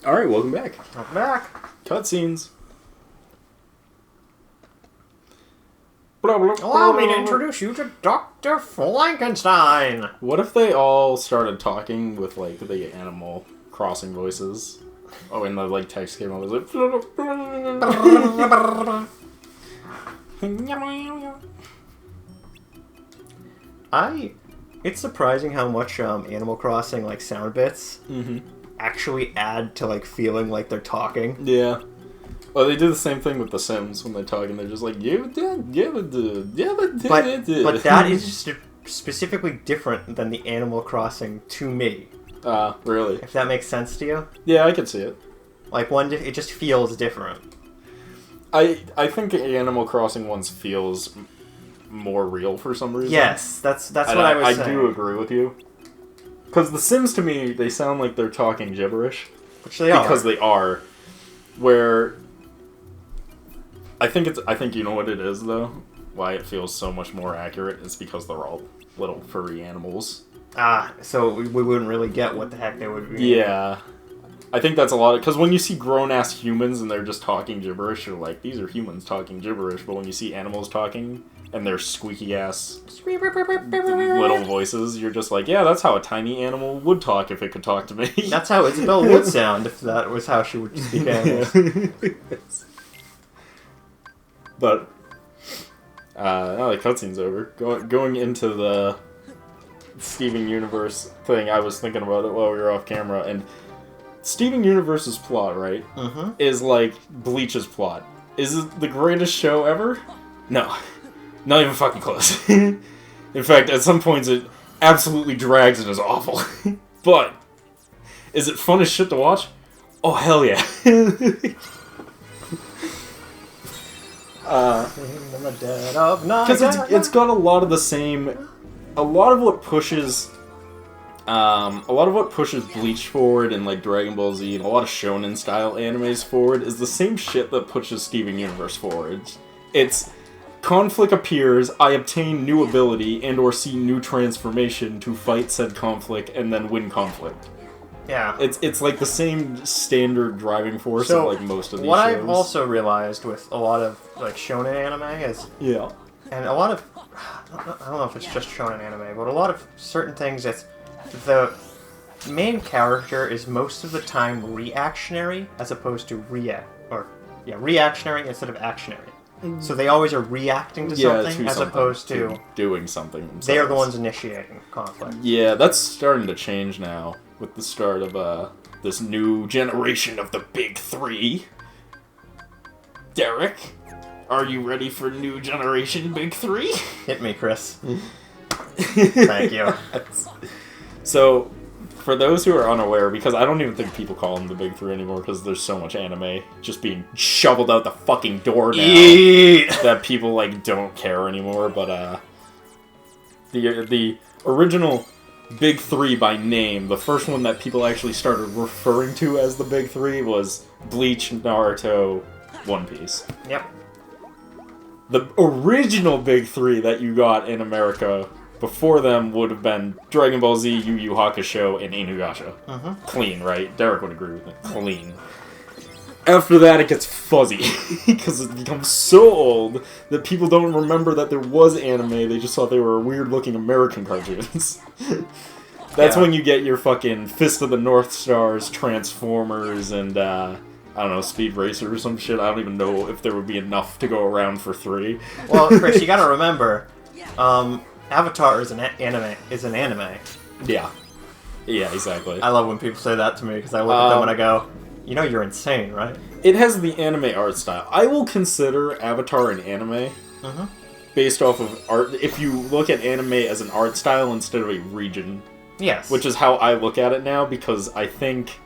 Alright, welcome back. Welcome back. Cutscenes. Allow me to introduce you to Dr. Frankenstein. What if they all started talking with, like, the Animal Crossing voices? Oh, and the, like, text came up, it was like... It's surprising how much Animal Crossing, like, sound bits actually add to, like, feeling like they're talking. Yeah. Well, they do the same thing with The Sims when they talk, and they're just like, but that is just specifically different than the Animal Crossing to me. Really? If that makes sense to you? Yeah, I can see it. Like, it just feels different. I think Animal Crossing ones feels more real for some reason. Yes, that's what I was saying. I do agree with you. Because The Sims, to me, they sound like they're talking gibberish. Which they are. Because they are. Where... I think you know what it is, though? Why it feels so much more accurate is because they're all little furry animals. So we wouldn't really get what the heck they would be. Yeah. I think that's a lot of... Because when you see grown-ass humans and they're just talking gibberish, you're like, these are humans talking gibberish. But when you see animals talking and they're squeaky-ass little voices, you're just like, yeah, that's how a tiny animal would talk if it could talk to me. That's how Isabelle would sound if that was how she would speak animals. But, now the cutscene's over. Going into the Steven Universe thing, I was thinking about it while we were off camera, and Steven Universe's plot, right, is like Bleach's plot. Is it the greatest show ever? No. Not even fucking close. In fact, at some points it absolutely drags and is awful. But, is it fun as shit to watch? Oh, hell yeah. Because it's got a lot of the same... A lot of what pushes Bleach forward and like Dragon Ball Z and a lot of shonen style animes forward is the same shit that pushes Steven Universe forward. It's conflict appears, I obtain new ability and or see new transformation to fight said conflict and then win conflict. Yeah. It's like the same standard driving force of like most of these what shows. I've also realized with a lot of like shonen anime is and a lot of I don't know if it's just shonen anime, but a lot of certain things it's the main character is most of the time reactionary as opposed to reactionary instead of actionary. So they always are reacting to something as opposed to doing something themselves. They are the ones initiating conflict. Yeah, that's starting to change now with the start of this new generation of the Big Three. Derek, are you ready for new generation Big Three? Hit me, Chris. Thank you. So, for those who are unaware, because I don't even think people call them the Big Three anymore because there's so much anime just being shoveled out the fucking door now that people like don't care anymore. But the original Big Three by name, the first one that people actually started referring to as the Big Three was Bleach, Naruto, One Piece. Yep. The original Big Three that you got in America before them would have been Dragon Ball Z, Yu Yu Hakusho, and Inuyasha. Clean, right? Derek would agree with me. Clean. After that, it gets fuzzy, because it becomes so old that people don't remember that there was anime, they just thought they were weird-looking American cartoons. That's when you get your fucking Fist of the North Stars, Transformers, and, I don't know, Speed Racer or some shit. I don't even know if there would be enough to go around for 3. Well, Chris, you gotta remember, Avatar is an anime. Yeah. Yeah, exactly. I love when people say that to me, because I look at them and I go, you know you're insane, right? It has the anime art style. I will consider Avatar an anime based off of art. If you look at anime as an art style instead of a region. Yes. Which is how I look at it now, because I think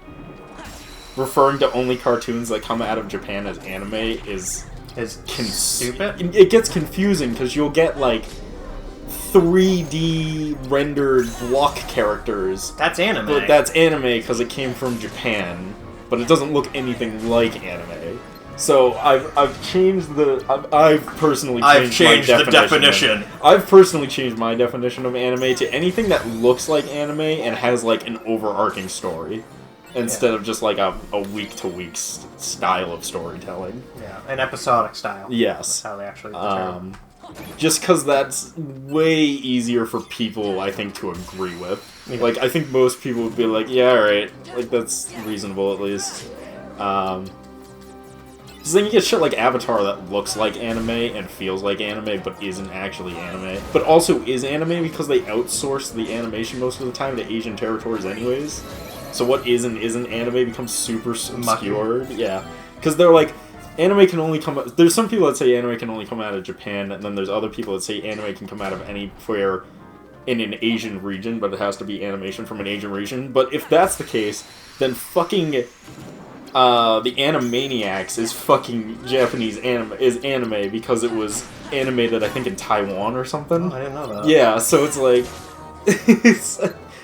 referring to only cartoons that come out of Japan as anime is stupid. It gets confusing, because you'll get, like, 3D rendered block characters. That's anime. But that's anime because it came from Japan. But it doesn't look anything like anime. So I've changed I've personally changed the definition. I've personally changed my definition of anime to anything that looks like anime and has like an overarching story. instead of just like a week-to-week style of storytelling. Yeah, an episodic style. Yes. That's how they actually determine. Just because that's way easier for people, I think, to agree with. Yeah. Like, I think most people would be like, yeah, alright, like, that's reasonable at least. Because then you get shit like Avatar that looks like anime and feels like anime, but isn't actually anime. But also is anime because they outsource the animation most of the time to Asian territories anyways. So what isn't anime becomes super obscured. Yeah. Because they're like, anime can only come out... There's some people that say anime can only come out of Japan, and then there's other people that say anime can come out of anywhere in an Asian region, but it has to be animation from an Asian region. But if that's the case, then fucking... the Animaniacs is fucking Japanese anime because it was animated, I think, in Taiwan or something. Oh, I didn't know that. Yeah, so it's like...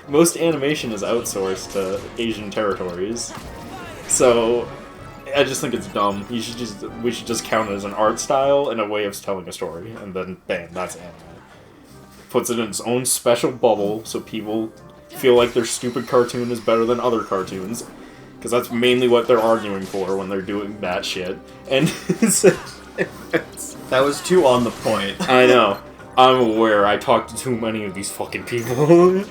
most animation is outsourced to Asian territories. So... I just think it's dumb. We should just count it as an art style and a way of telling a story, and then bam, that's anime. Puts it in its own special bubble so people feel like their stupid cartoon is better than other cartoons, because that's mainly what they're arguing for when they're doing that shit. And that was too on the point. I know. I'm aware. I talked to too many of these fucking people.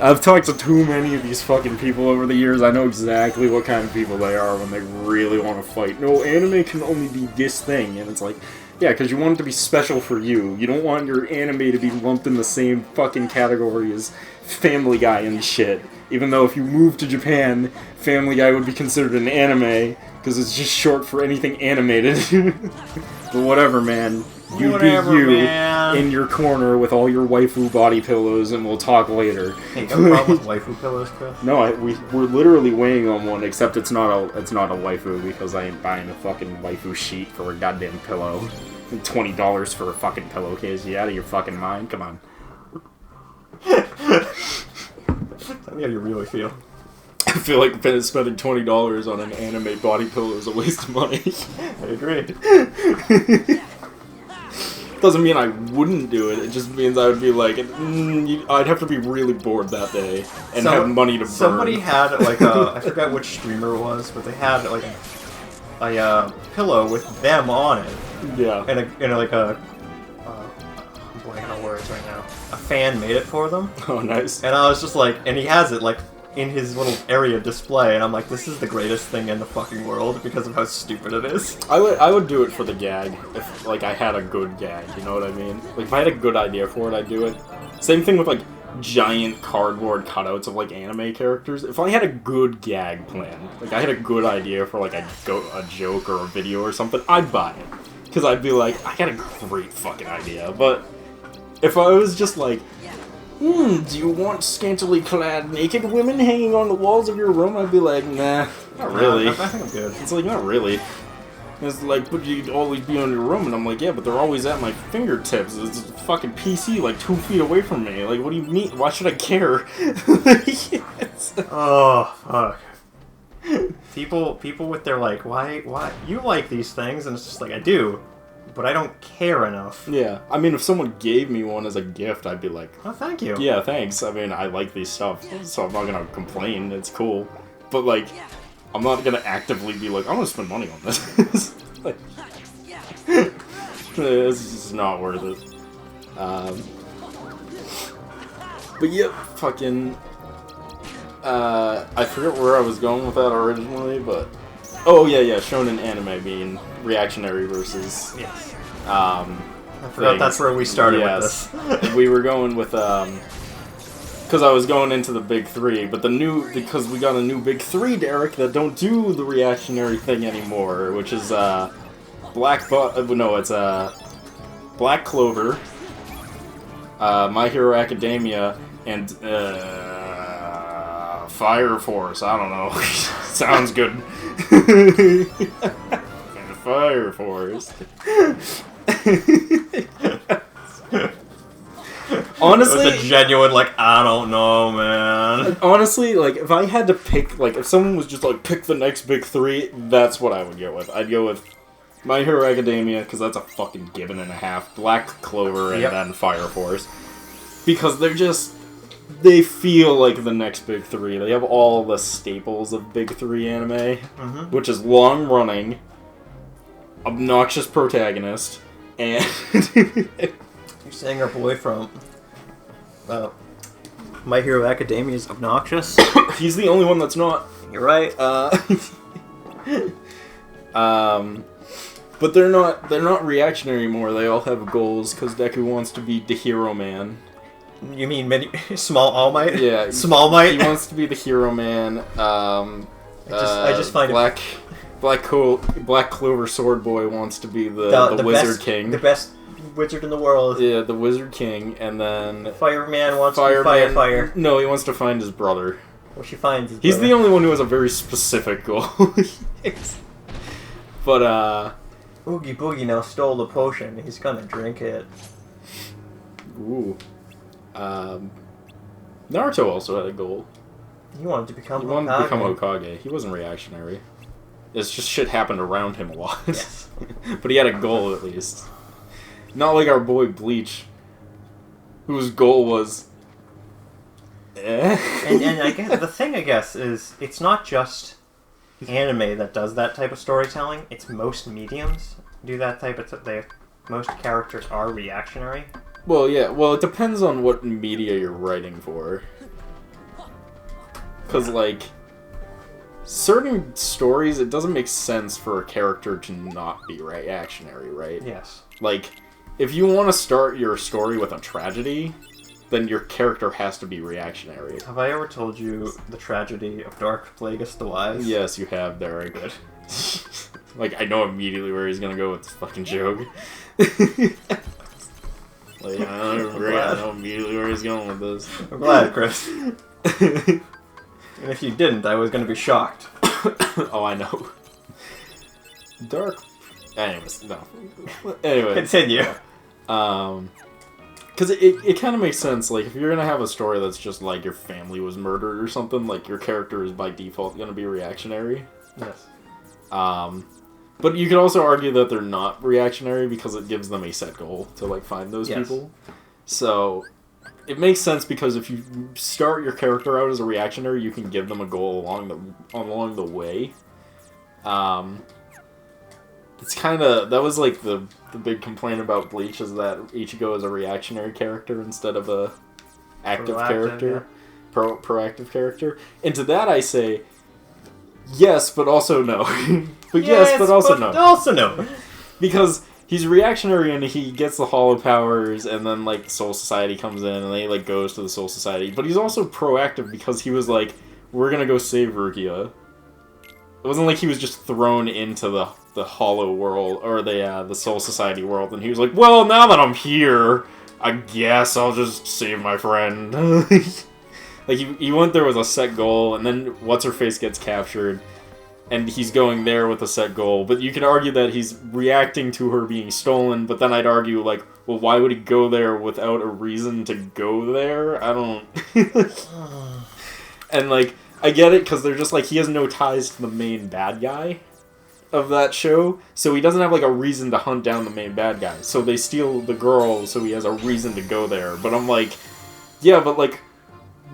I've talked to too many of these fucking people over the years. I know exactly what kind of people they are when they really want to fight. No, anime can only be this thing. And it's like, yeah, because you want it to be special for you. You don't want your anime to be lumped in the same fucking category as Family Guy and shit. Even though if you moved to Japan, Family Guy would be considered an anime, because it's just short for anything animated. But whatever, man. You Whatever, be you man. In your corner with all your waifu body pillows, and we'll talk later. Hey, you got a problem with waifu pillows, Chris? No, we're literally weighing on one, except it's not a waifu because I ain't buying a fucking waifu sheet for a goddamn pillow. $20 for a fucking pillowcase. You out of your fucking mind? Come on. Tell me how you really feel. I feel like spending $20 on an anime body pillow is a waste of money. I agree. Doesn't mean I wouldn't do it. It just means I would be like, I'd have to be really bored that day and have money to burn. Somebody had like a, I forgot which streamer it was, but they had like a pillow with them on it. Yeah. And I'm blanking on words right now. A fan made it for them. Oh, nice. And I was just like, and he has it like in his little area display, and I'm like, this is the greatest thing in the fucking world because of how stupid it is. I would do it for the gag if like I had a good gag, you know what I mean? Like if I had a good idea for it, I'd do it. Same thing with like giant cardboard cutouts of like anime characters. If I had a good gag plan, like I had a good idea for like a joke or a video or something, I'd buy it. Because I'd be like, I got a great fucking idea. But if I was just like, do you want scantily clad naked women hanging on the walls of your room? I'd be like, nah, not really. I think I'm good. It's like, not really. It's like, but you'd always be on your room, and I'm like, yeah, but they're always at my fingertips. It's a fucking PC like 2 feet away from me. Like, what do you mean? Why should I care? Oh, fuck. People with their like, why you like these things, and it's just like, I do, but I don't care enough. Yeah, I mean, if someone gave me one as a gift, I'd be like, oh, thank you. Yeah, thanks. I mean, I like these stuff, so I'm not gonna complain. It's cool. But, like, I'm not gonna actively be like, I'm gonna spend money on this. Like, it's just not worth it. But yeah, fucking... I forget where I was going with that originally, but... Oh, yeah, shonen anime being reactionary versus... Yes. I forgot that's where we started with this. We were going with, because I was going into the big three, but because we got a new big three, Derek, that don't do the reactionary thing anymore, which is, Black Clover, My Hero Academia, and, Fire Force, I don't know. Sounds good. Fire Force. Honestly, it was a genuine, like, I don't know, man. Honestly, like, if I had to pick, like, if someone was just like, pick the next big three, that's what I would go with. I'd go with My Hero Academia, because that's a fucking given and a half, Black Clover, and then Fire Force. Because they're just... they feel like the next big three. They have all the staples of big three anime, which is long running, obnoxious protagonist, and you're saying our boy from My Hero Academia is obnoxious? He's the only one that's not. You're right. But they're not reactionary anymore. They all have goals because Deku wants to be the hero man. You mean Small All Might? Yeah, Small Might. He wants to be the hero man. I just find Black Clover Sword Boy wants to be the Wizard King. The best wizard in the world. Yeah, the Wizard King, and then Fireman wants to be fire. No, he wants to find his brother. Well, she finds his He's brother. the only one who has a very specific goal. But Oogie Boogie now stole the potion. He's gonna drink it. Ooh. Naruto also had a goal. He wanted to become Hokage. He wasn't reactionary. It's just shit happened around him a lot. Yes. But he had a goal at least. Not like our boy Bleach, whose goal was... And I guess the thing, is it's not just anime that does that type of storytelling. It's most mediums do that type of... most characters are reactionary. Well, yeah. Well, it depends on what media you're writing for. Because, like, certain stories, it doesn't make sense for a character to not be reactionary, right? Yes. Like, if you want to start your story with a tragedy, then your character has to be reactionary. Have I ever told you the tragedy of Dark Plagueis the Wise? Yes, you have, Derek. Good. Like, I know immediately where he's gonna go with this fucking joke. Like, I know immediately where he's going with this. I'm glad, Chris. And if you didn't, I was going to be shocked. Oh, I know. Dark... Anyways, no. Anyway. Continue. Because it kind of makes sense, like, if you're going to have a story that's just like your family was murdered or something, like, your character is by default going to be reactionary. Yes. But you could also argue that they're not reactionary because it gives them a set goal to, like, find those people. So, it makes sense because if you start your character out as a reactionary, you can give them a goal along the way. It's kind of... That was, like, the big complaint about Bleach is that Ichigo is a reactionary character instead of a active character. Yeah. Proactive character. And to that I say... Yes, but also no. Yes, but also no. Because he's reactionary and he gets the hollow powers, and then, like, Soul Society comes in and he, like, goes to the Soul Society. But he's also proactive because he was like, we're gonna go save Rukia. It wasn't like he was just thrown into the hollow world, or the Soul Society world, and he was like, well, now that I'm here, I guess I'll just save my friend. Like, he went there with a set goal, and then What's-Her-Face gets captured, and he's going there with a set goal. But you could argue that he's reacting to her being stolen, but then I'd argue, like, well, why would he go there without a reason to go there? I don't... And, like, I get it, because they're just, like, he has no ties to the main bad guy of that show, so he doesn't have, like, a reason to hunt down the main bad guy. So they steal the girl, so he has a reason to go there. But I'm like, yeah, but, like...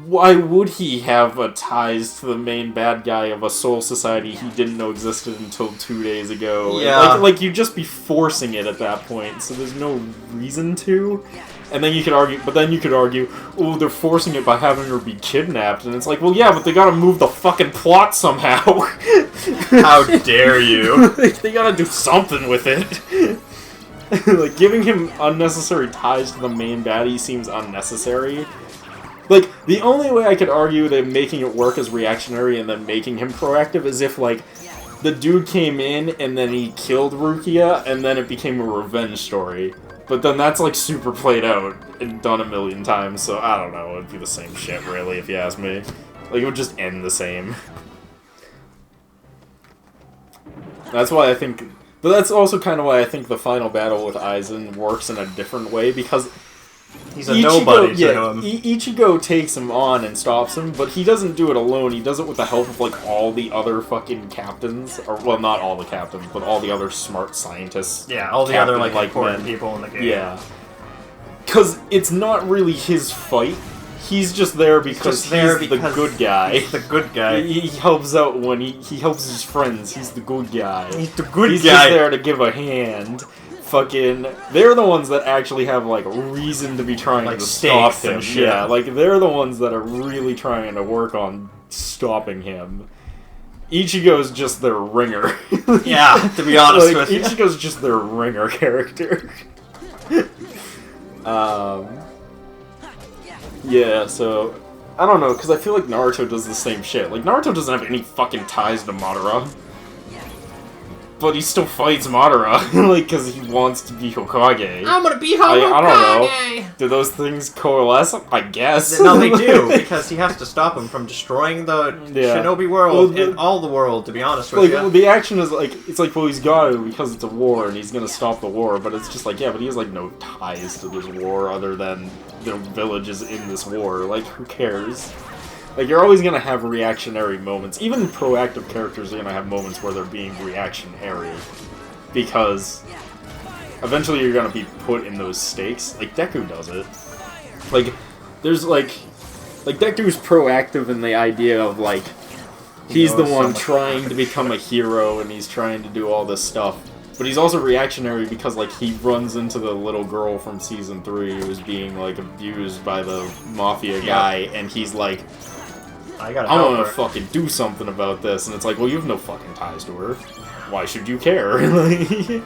Why would he have a ties to the main bad guy of a Soul Society he didn't know existed until 2 days ago? Yeah. Like you'd just be forcing it at that point, so there's no reason to. And then you could argue, oh, they're forcing it by having her be kidnapped, and it's like, well, yeah, but they gotta move the fucking plot somehow. How dare you? They gotta do something with it. Like, giving him unnecessary ties to the main baddie seems unnecessary. Like, the only way I could argue that making it work as reactionary and then making him proactive is if, like, the dude came in and then he killed Rukia and then it became a revenge story. But then that's, like, super played out and done a million times, so I don't know, it'd be the same shit, really, if you ask me. Like, it would just end the same. That's why I think... But that's also kind of why I think the final battle with Aizen works in a different way, because... He's a nobody to him. Ichigo takes him on and stops him, but he doesn't do it alone. He does it with the help of, like, all the other fucking captains. Or, well, not all the captains, but all the other smart scientists. Yeah, all the other, important people in the game. Yeah. Because it's not really his fight. He's just there because he's the good guy. He's the good guy. He helps out when he helps his friends. He's the good guy. He's the good guy. He's just there to give a hand. Fucking, they're the ones that actually have like reason to be trying to stop him. Yeah, like they're the ones that are really trying to work on stopping him. Ichigo's just their ringer. Yeah, to be honest with you. Ichigo's just their ringer character. Yeah, so I don't know, because I feel like Naruto does the same shit. Like, Naruto doesn't have any fucking ties to Madara. But he still fights Madara, like, because he wants to be Hokage. I'm gonna be Hokage! I don't know. Do those things coalesce? I guess. No, they do, because he has to stop him from destroying the Shinobi world and all the world, to be honest with you. Well, the action is like, it's like, well, he's got to because it's a war and he's gonna stop the war, but it's just like, yeah, but he has like no ties to this war other than the villages in this war. Like, who cares? Like, you're always gonna have reactionary moments. Even proactive characters are gonna have moments where they're being reactionary. Because eventually you're gonna be put in those stakes. Like, Deku does it. Like, there's like Deku's proactive in the idea of, like, he's the one trying to become a hero and he's trying to do all this stuff. But he's also reactionary because, like, he runs into the little girl from Season 3 who's being, like, abused by the mafia guy, and he's like, I want to fucking do something about this. And it's like, well, you have no fucking ties to her. Why should you care? Because he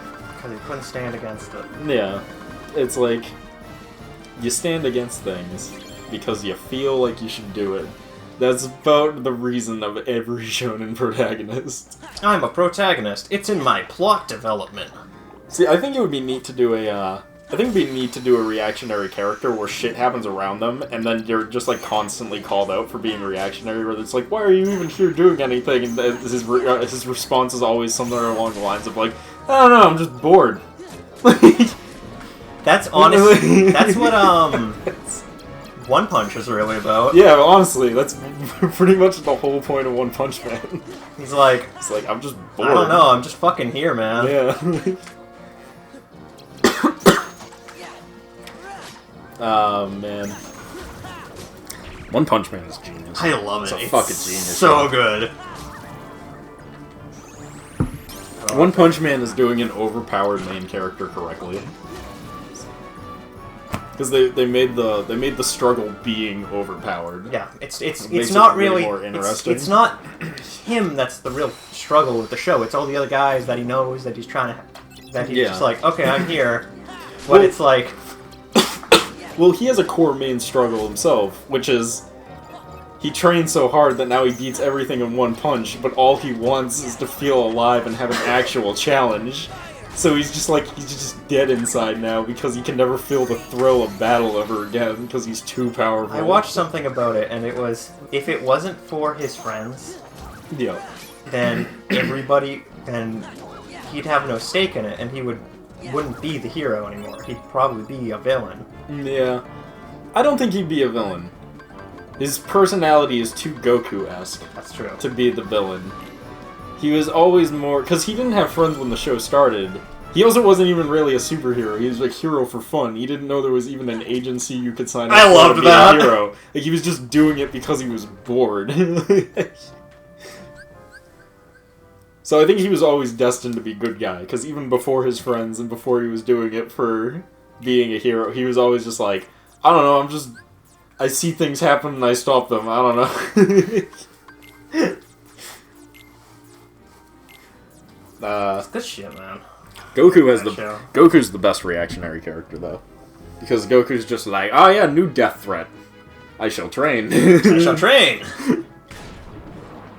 couldn't stand against it. Yeah. It's like, you stand against things because you feel like you should do it. That's about the reason of every shonen protagonist. I'm a protagonist. It's in my plot development. See, I think it would be neat to do a reactionary character where shit happens around them, and then you're just, like, constantly called out for being reactionary, where it's like, why are you even here doing anything? And his response is always something along the lines of, like, I don't know, I'm just bored. That's honestly, that's what, One Punch is really about. Yeah, but honestly, that's pretty much the whole point of One Punch Man. He's like, I'm just bored. I don't know, I'm just fucking here, man. Yeah. Man. One Punch Man is genius. I love it. It's a fucking genius. So good. One Punch Man is doing an overpowered main character correctly. Because they made the struggle being overpowered. Yeah, it's not really more interesting. It's not him that's the real struggle with the show. It's all the other guys that he knows that he's trying to just like, okay, I'm here. But it's like, well, he has a core main struggle himself, which is he trains so hard that now he beats everything in one punch, but all he wants is to feel alive and have an actual challenge. So he's just dead inside now because he can never feel the thrill of battle ever again because he's too powerful. I watched something about it, and it was, if it wasn't for his friends, then he'd have no stake in it, and he wouldn't be the hero anymore. He'd probably be a villain. Yeah. I don't think he'd be a villain. His personality is too Goku-esque. That's true. To be the villain. He was always more... Because he didn't have friends when the show started. He also wasn't even really a superhero. He was a hero for fun. He didn't know there was even an agency you could sign up for to be a hero. Like, he was just doing it because he was bored. So I think he was always destined to be good guy. Because even before his friends and before he was doing it for being a hero, he was always just like, I don't know, I see things happen and I stop them. I don't know. It's good shit, man. Goku's the best reactionary character, though. Because Goku's just like, oh yeah, new death threat. I shall train. I shall train!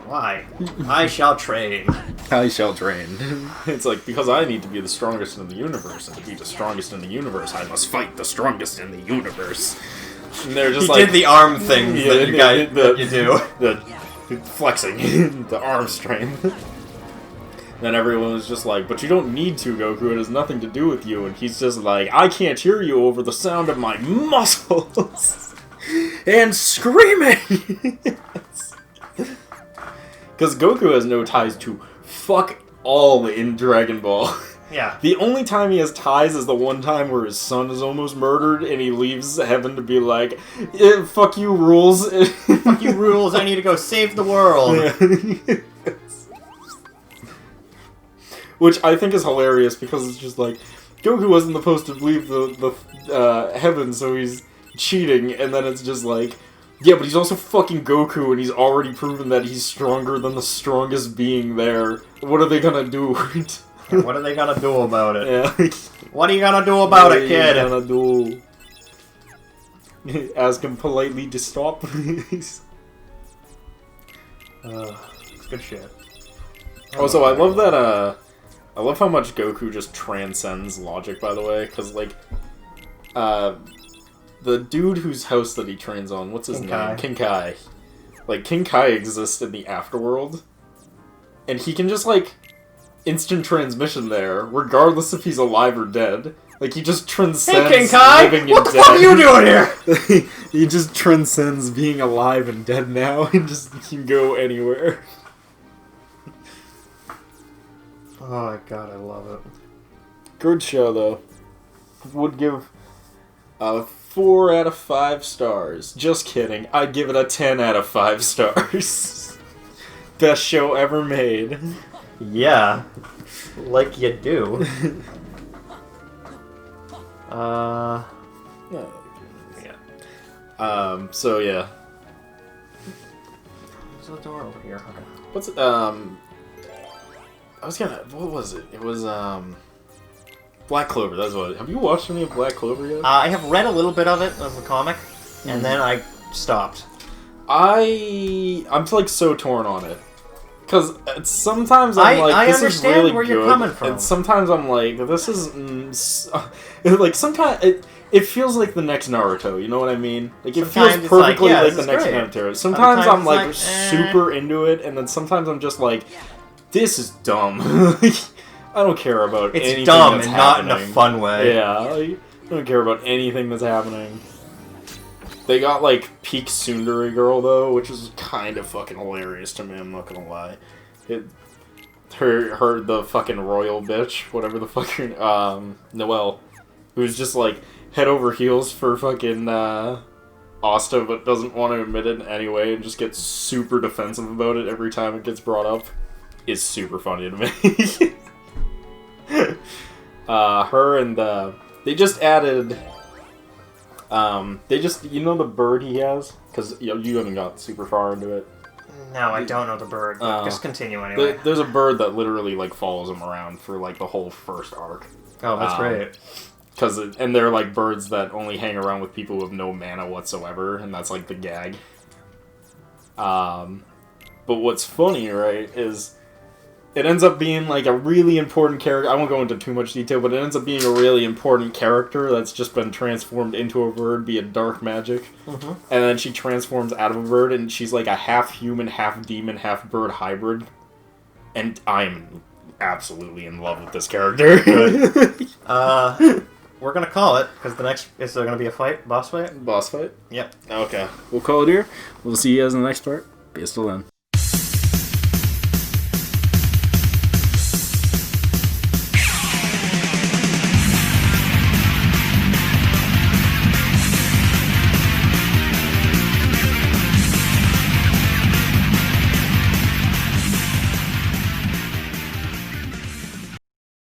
Why? I shall train. I shall train. It's like, because I need to be the strongest in the universe, and to be the strongest in the universe, I must fight the strongest in the universe. And they're just he did the arm thing that you do. The flexing, the arm strength. Then everyone was just like, but you don't need to, Goku, it has nothing to do with you. And he's just like, I can't hear you over the sound of my muscles. And screaming! Because Goku has no ties to fuck all in Dragon Ball. Yeah. The only time he has ties is the one time where his son is almost murdered and he leaves heaven to be like, fuck you, rules. Fuck you, rules. I need to go save the world. Yeah. Which I think is hilarious because it's just like, Goku wasn't supposed to leave the heaven, so he's cheating, and then it's just like, yeah, but he's also fucking Goku, and he's already proven that he's stronger than the strongest being there. What are they gonna do? What are they gonna do about it? Yeah. What are you gonna do about it, kid? What are you gonna do? Ask him politely to stop, please. It's good shit. Also, I love that, I love how much Goku just transcends logic, by the way, because, like, the dude whose house that he trains on, what's his name? King Kai. Like, King Kai exists in the afterworld, and he can just, like, instant transmission there, regardless if he's alive or dead. Like, he just transcends King Kai! living and What the dead. fuck are you doing here? He just transcends being alive and dead now, and just can go anywhere. Oh my god, I love it. Good show, though. Would give a 4 out of 5 stars. Just kidding. I'd give it a 10 out of 5 stars. Best show ever made. Yeah. Like you do. Yeah. So yeah. There's a door over here. Okay. What's I was gonna. What was it? It was Black Clover. That's what. Have you watched any of Black Clover yet? I have read a little bit of it, of the comic, and then I stopped. I'm like so torn on it. Because sometimes I'm like, this is really where good, you're coming from. And sometimes I'm like, this is like sometimes it feels like the next Naruto. You know what I mean? Like it feels perfectly like the next Naruto. Sometimes I'm like super into it, and then sometimes I'm just like, this is dumb. I don't care about anything dumb that's and happening. not in a fun way. Yeah, like, I don't care about anything that's happening. They got, like, peak Tsundere Girl, though, which is kind of fucking hilarious to me, I'm not gonna lie. Her, the fucking royal bitch, whatever the fuck her, Noelle, who's just, like, head over heels for fucking, Asta, but doesn't want to admit it anyway, and just gets super defensive about it every time it gets brought up, is super funny to me. Her and, they just added... you know the bird he has? Because you haven't got super far into it. No, I don't know the bird, but just continue anyway. There's a bird that literally, like, follows him around for, like, the whole first arc. Oh, that's great. And they're, like, birds that only hang around with people who have no mana whatsoever, and that's, like, the gag. But what's funny, right, is... It ends up being, like, a really important character. I won't go into too much detail, but it ends up being a really important character that's just been transformed into a bird via dark magic. Mm-hmm. And then she transforms out of a bird, and she's, like, a half-human, half-demon, half-bird hybrid. And I'm absolutely in love with this character. We're gonna call it, because the next... Is there gonna be a fight? Boss fight? Boss fight? Yep. Okay. We'll call it here. We'll see you guys in the next part. Peace till then.